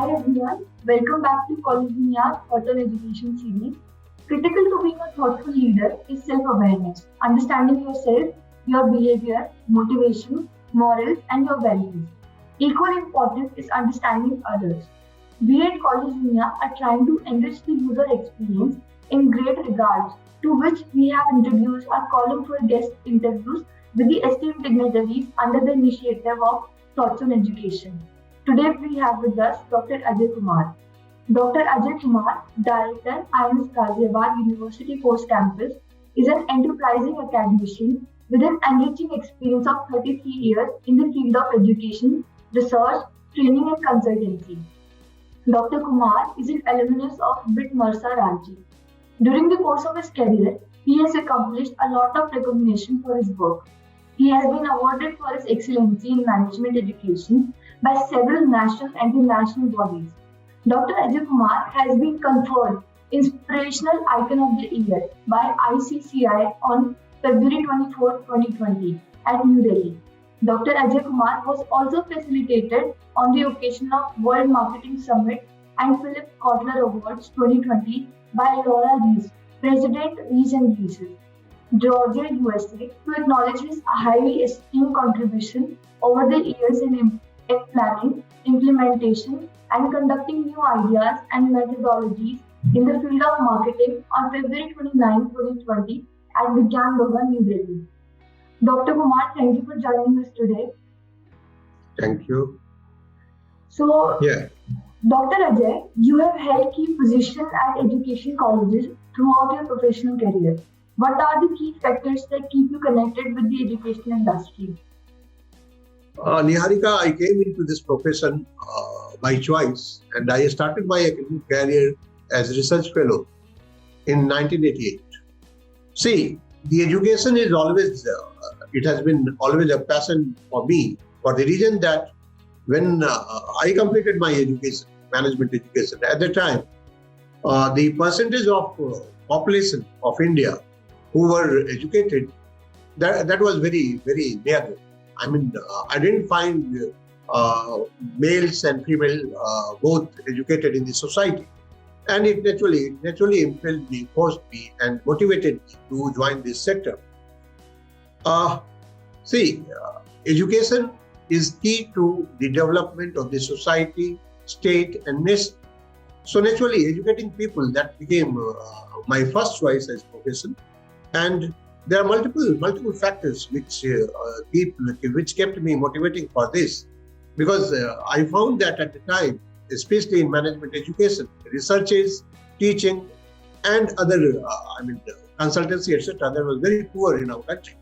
Hi everyone, welcome back to College Dunia's Hotel Education series. Critical to being a thoughtful leader is self-awareness, understanding yourself, your behavior, motivation, morals, and your values. Equally important is understanding others. We at College Dunia are trying to enrich the user experience in great regards, to which we have introduced our column for guest interviews with the esteemed dignitaries under the initiative of Thoughts on Education. Today we have with us Dr. Ajay Kumar. Dr. Ajay Kumar, Director, IIMS Ghaziabad University Post Campus, is an enterprising academician with an enriching experience of 33 years in the field of education, research, training and consultancy. Dr. Kumar is an alumnus of BIT Marsa Ranchi. During the course of his career, he has accomplished a lot of recognition for his work. He has been awarded for his excellency in management education by several national and international bodies. Dr. Ajay Kumar has been conferred Inspirational Icon of the Year by ICCI on February 24, 2020 at New Delhi. Dr. Ajay Kumar was also facilitated on the occasion of World Marketing Summit and Philip Kotler Awards 2020 by Laura Rees, President Rees and Rees, Georgia, USA, to acknowledge his highly esteemed contribution over the years in planning, implementation, and conducting new ideas and methodologies in the field of marketing on February 29, 2020 at Vigyan Bhavan, New Delhi. Dr. Kumar, thank you for joining us today. Thank you. So, Dr. Ajay, you have held key positions at education colleges throughout your professional career. What are the key factors that keep you connected with the education industry? Niharika, I came into this profession by choice, and I started my academic career as a research fellow in 1988. See, the education is always, it has been always a passion for me, for the reason that when I completed my education, management education, at the time, the percentage of population of India who were educated, that was very, very narrow. I mean, I didn't find males and female both educated in the society. And it naturally impelled me, forced me, and motivated me to join this sector. Education is key to the development of the society, state, and nation. So naturally, educating people, that became my first choice as profession. And there are multiple factors which kept me motivating for this, because I found that at the time, especially in management education, researches, teaching, and other consultancy, etc., that was very poor in our country.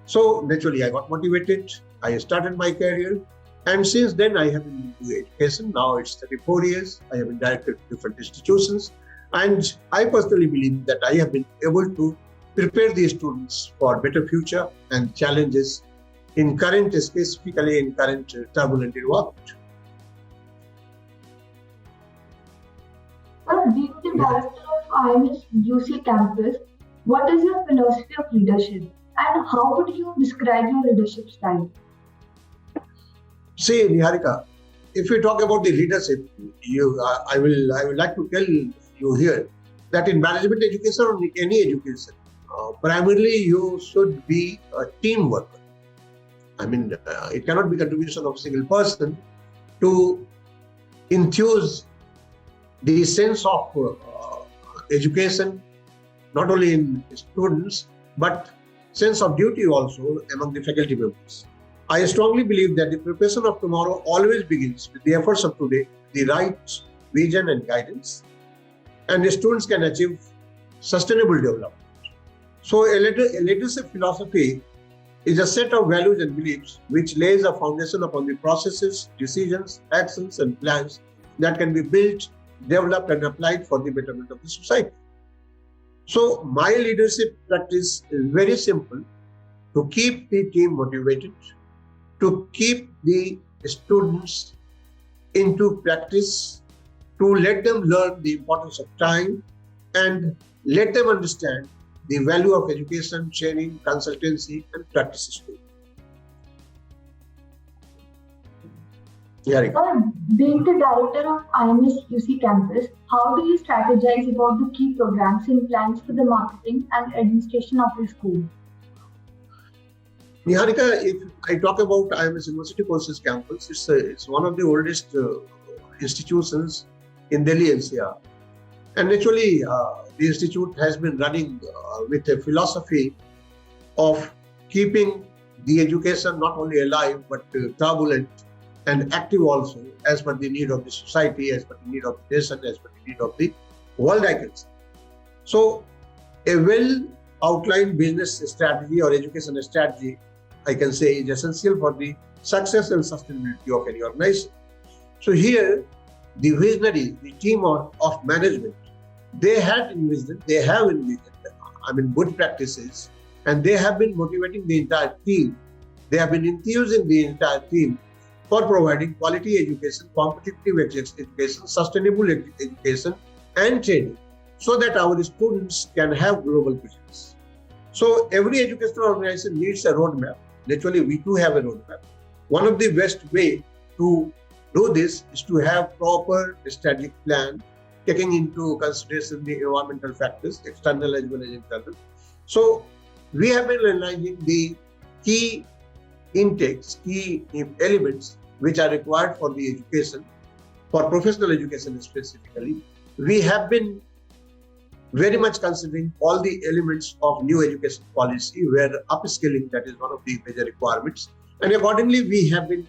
So naturally, I got motivated. I started my career, and since then I have been into education. Now it's 34 years. I have been directed to different institutions, and I personally believe that I have been able to prepare the students for better future and challenges specifically in current turbulent environment. Being the director of IIMS UC campus, what is your philosophy of leadership, and how would you describe your leadership style? See, Niharika, if we talk about the leadership, I would like to tell you here that in management education or any education, primarily you should be a team worker. I mean, it cannot be contribution of a single person to enthuse the sense of education, not only in students, but sense of duty also among the faculty members. I strongly believe that the preparation of tomorrow always begins with the efforts of today, the right vision and guidance, and the students can achieve sustainable development. So a leadership philosophy is a set of values and beliefs which lays a foundation upon the processes, decisions, actions, and plans that can be built, developed, and applied for the betterment of the society. So my leadership practice is very simple: to keep the team motivated, to keep the students into practice, to let them learn the importance of time, and let them understand the value of education, training, consultancy, and practices too. Yeah, Rika. Being the director of IMS UC campus, how do you strategize about the key programs and plans for the marketing and administration of the school? Niharika, if I talk about IMS University Courses Campus, it's one of the oldest institutions in Delhi NCR. And actually, the institute has been running with a philosophy of keeping the education not only alive but turbulent and active also, as per the need of the society, as per the need of the nation, as per the need of the world, I can say. So, a well outlined business strategy or education strategy, I can say, is essential for the success and sustainability of any organization. So, here, the visionary, the team of management, they have envisioned good practices, and they have been motivating the entire team. They have been enthusing the entire team for providing quality education, competitive education, sustainable education, and training, so that our students can have global presence. So every educational organization needs a roadmap. Naturally, we do have a roadmap. One of the best way to do this is to have proper strategic plan, taking into consideration the environmental factors, external as well as internal. So we have been analyzing the key intakes, key elements which are required for the education, for professional education specifically. We have been very much considering all the elements of new education policy, where upskilling, that is one of the major requirements. And accordingly, we have been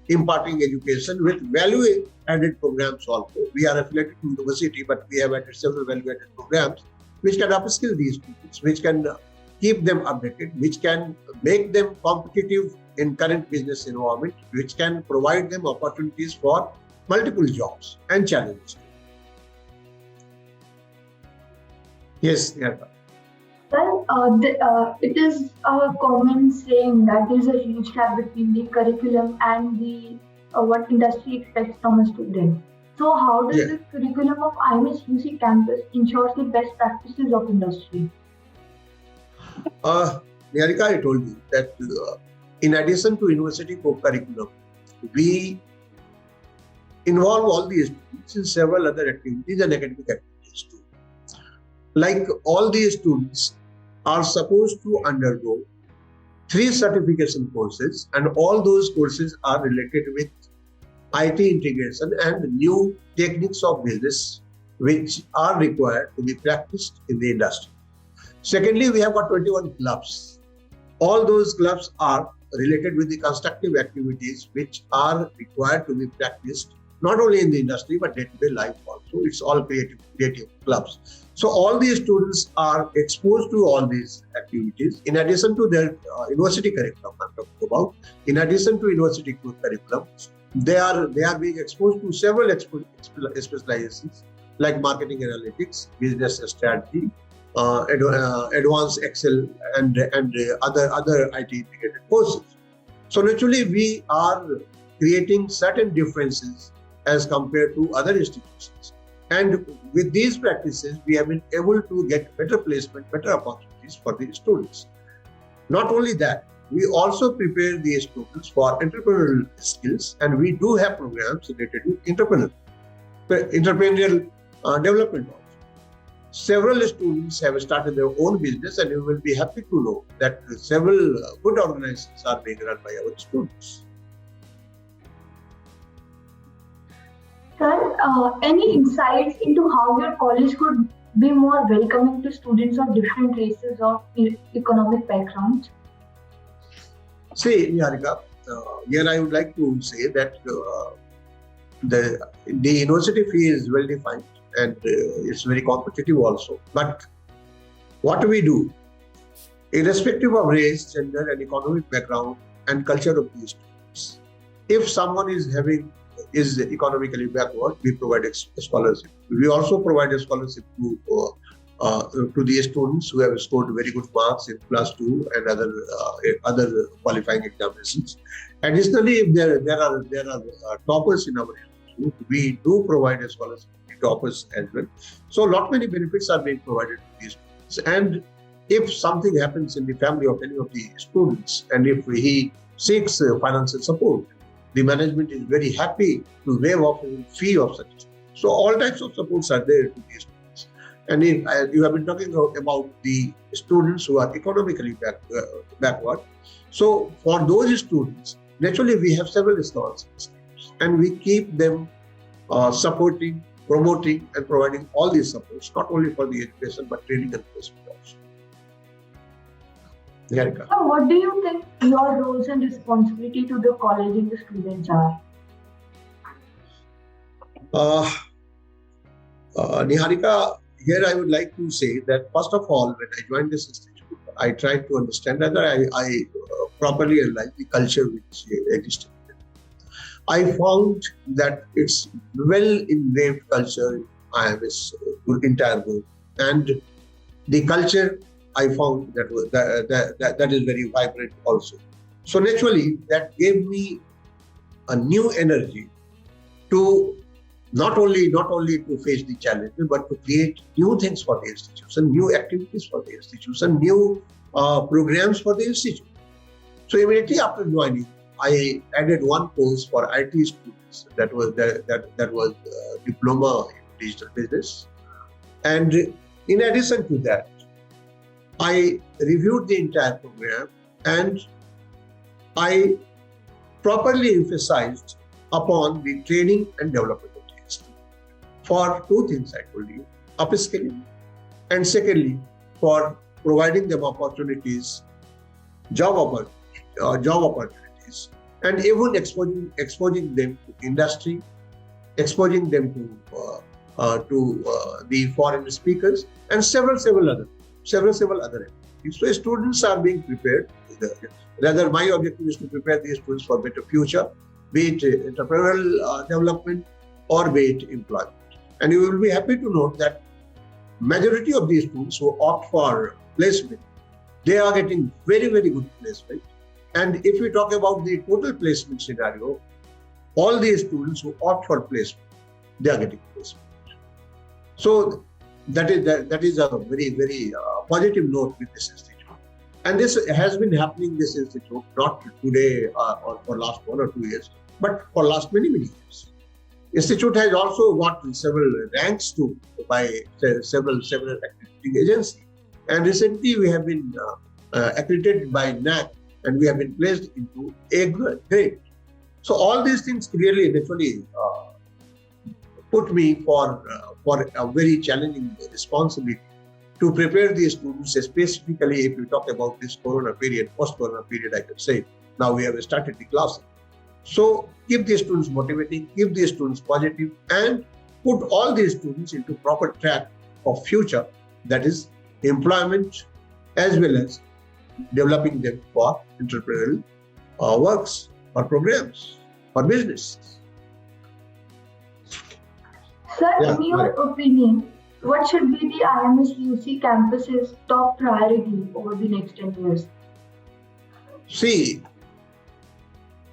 imparting education with value-added programs also. We are affiliated to university, but we have added several value-added programs which can upskill these students, which can keep them updated, which can make them competitive in current business environment, which can provide them opportunities for multiple jobs and challenges. Yes, yeah. Well, it is a common saying that there is a huge gap between the curriculum and the what industry expects from a student. So, how does Yeah. the curriculum of IMS UC campus ensures the best practices of industry? Niharika, I told you that in addition to university curriculum, we involve all the students in several other activities and academic activities too. Like all these students are supposed to undergo 3 certification courses, and all those courses are related with IT integration and new techniques of business which are required to be practiced in the industry. Secondly, we have got 21 clubs. All those clubs are related with the constructive activities which are required to be practiced not only in the industry but day-to-day life also. It's all creative clubs. So all these students are exposed to all these activities in addition to their university curriculum I'm talking about. In addition to university curriculum, they are being exposed to several specializations like marketing analytics, business strategy, advanced Excel, and other IT integrated courses. So naturally, we are creating certain differences as compared to other institutions. And with these practices, we have been able to get better placement, better opportunities for the students. Not only that, we also prepare the students for entrepreneurial skills, and we do have programs related to entrepreneurial development also. Several students have started their own business, and you will be happy to know that several good organizations are being run by our students. Sir, any insights into how your college could be more welcoming to students of different races or economic backgrounds? See, Niharika, here I would like to say that the university fee is well defined, and it's very competitive also. But what we do, irrespective of race, gender, and economic background and culture of these students, if someone is economically backward, we provide a scholarship. We also provide a scholarship to the students who have scored very good marks in class 2 and other qualifying examinations. Additionally, if there are toppers in our institute, we do provide a scholarship to toppers as well. So, many benefits are being provided to these students. And if something happens in the family of any of the students, and if he seeks financial support, the management is very happy to waive off the fee of such students. So all types of supports are there to these students. And if, you have been talking about the students who are economically backward. So for those students, naturally we have several scholarships and we keep them supporting, promoting and providing all these supports, not only for the education but training and placement also. Niharika. So what do you think your roles and responsibility to the college and the students are? Niharika, here I would like to say that first of all, when I joined this institute, I tried to understand whether I properly analyze the culture which existed. I found that it's well ingrained culture in IMS entire group, and the culture I found that is very vibrant also. So naturally, that gave me a new energy to not only to face the challenges, but to create new things for the institution, new activities for the institution, new programs for the institute. So immediately after joining, I added one course for IT students. That was diploma in digital business, and in addition to that, I reviewed the entire program and I properly emphasized upon the training and development of the students. For two things I told you: upskilling, and secondly, for providing them opportunities, job opportunities, and even exposing them to industry, exposing them to the foreign speakers, and several other activities. So students are being prepared. Rather, my objective is to prepare these students for better future, be it entrepreneurial development or be it employment. And you will be happy to note that majority of these students who opt for placement, they are getting very good placement. And if we talk about the total placement scenario, all these students who opt for placement, they are getting placement. So that is a very positive note with this institute. And this has been happening, this institute, not today or for last 1 or 2 years, but for last many years. Institute has also got several ranks too by several accrediting agencies. And recently we have been accredited by NAC and we have been placed into A grade. So all these things clearly naturally put me for a very challenging responsibility to prepare these students, specifically if we talk about this corona period, post-corona period, I can say. Now we have started the classes. So keep these students motivating, keep these students positive, and put all these students into proper track of future, that is employment as well as developing them for entrepreneurial works or programs or business. Sir, in your opinion, what should be the IMS-UC campus's top priority over the next 10 years? See,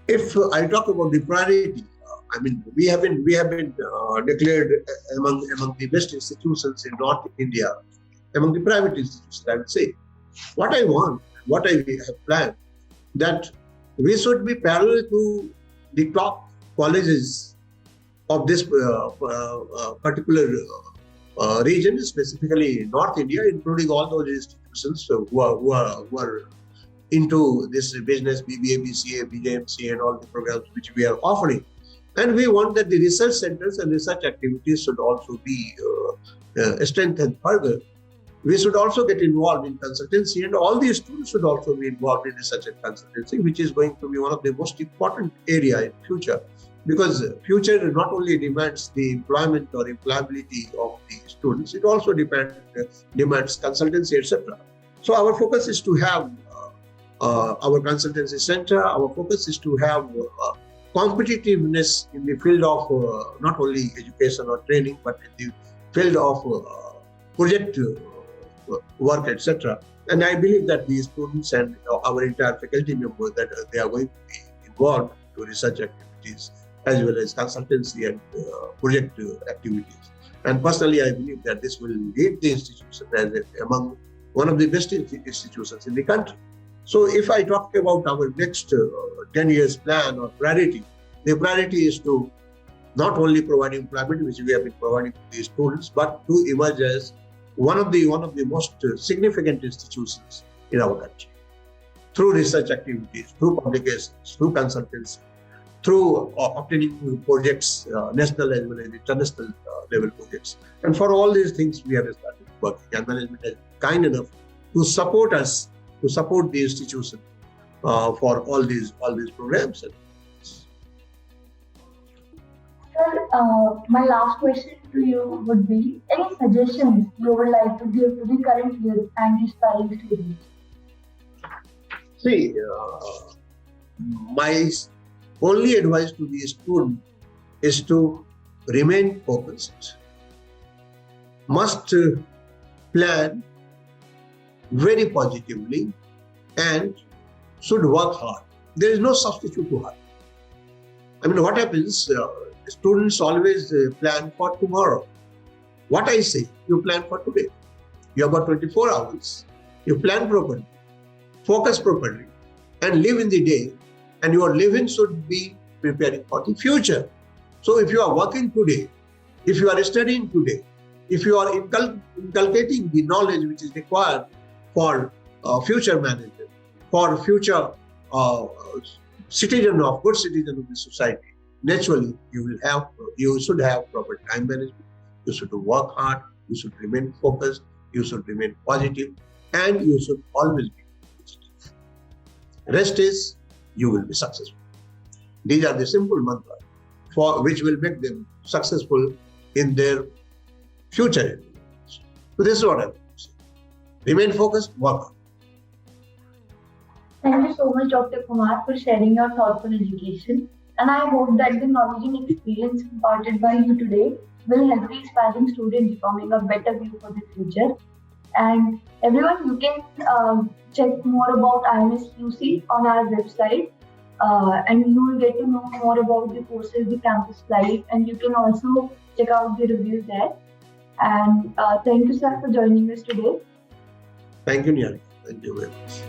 if I talk about the priority, we have been declared among the best institutions in North India, among the private institutions, I would say. What I want, what I have planned, that we should be parallel to the top colleges of this particular region, specifically North India, including all those institutions who are into this business, BBA, BCA, BJMC, and all the programs which we are offering. And we want that the research centers and research activities should also be strengthened further. We should also get involved in consultancy, and all these students should also be involved in research and consultancy, which is going to be one of the most important area in future, because future not only demands the employment or employability of the students, it also demands consultancy, etc. So our focus is to have our consultancy center. Our focus is to have competitiveness in the field of not only education or training, but in the field of project work, etc. And I believe that the students and our entire faculty members, that they are going to be involved to research activities as well as consultancy and project activities. And personally, I believe that this will lead the institution as among one of the best institutions in the country. So if I talk about our next 10 years plan or priority, The priority is to not only provide employment, which we have been providing to these students, but to emerge as one of the most significant institutions in our country through research activities, through publications, through consultancy, through obtaining projects, national as well as international level projects. And for all these things, we have started working. And management is kind enough to support us, to support the institution for all these programs. Sir, my last question to you would be, any suggestions you would like to give to the current youth and aspiring students? See, my only advice to the student is to remain focused, must plan very positively, and should work hard. There is no substitute to hard. I mean, what happens, students always plan for tomorrow. What I say, you plan for today. You have got 24 hours, you plan properly, focus properly, and live in the day, and your living should be preparing for the future. So if you are working today, if you are studying today, if you are inculcating the knowledge which is required for future management, for future good citizen of the society, naturally you should have proper time management. You should work hard. You should remain focused. You should remain positive, and you should always be positive. Rest is, you will be successful. These are the simple mantras for which will make them successful in their future. So this is what I would say. Remain focused, work hard. Thank you so much, Dr. Kumar, for sharing your thoughts on education. And I hope that the knowledge and experience imparted by you today will help the aspiring students forming a better view for the future. And everyone, you can check more about IMSQC on our website, and you will get to know more about the courses, the campus life, and you can also check out the reviews there. And thank you, sir, for joining us today. Thank you, Niyari. Thank you very much.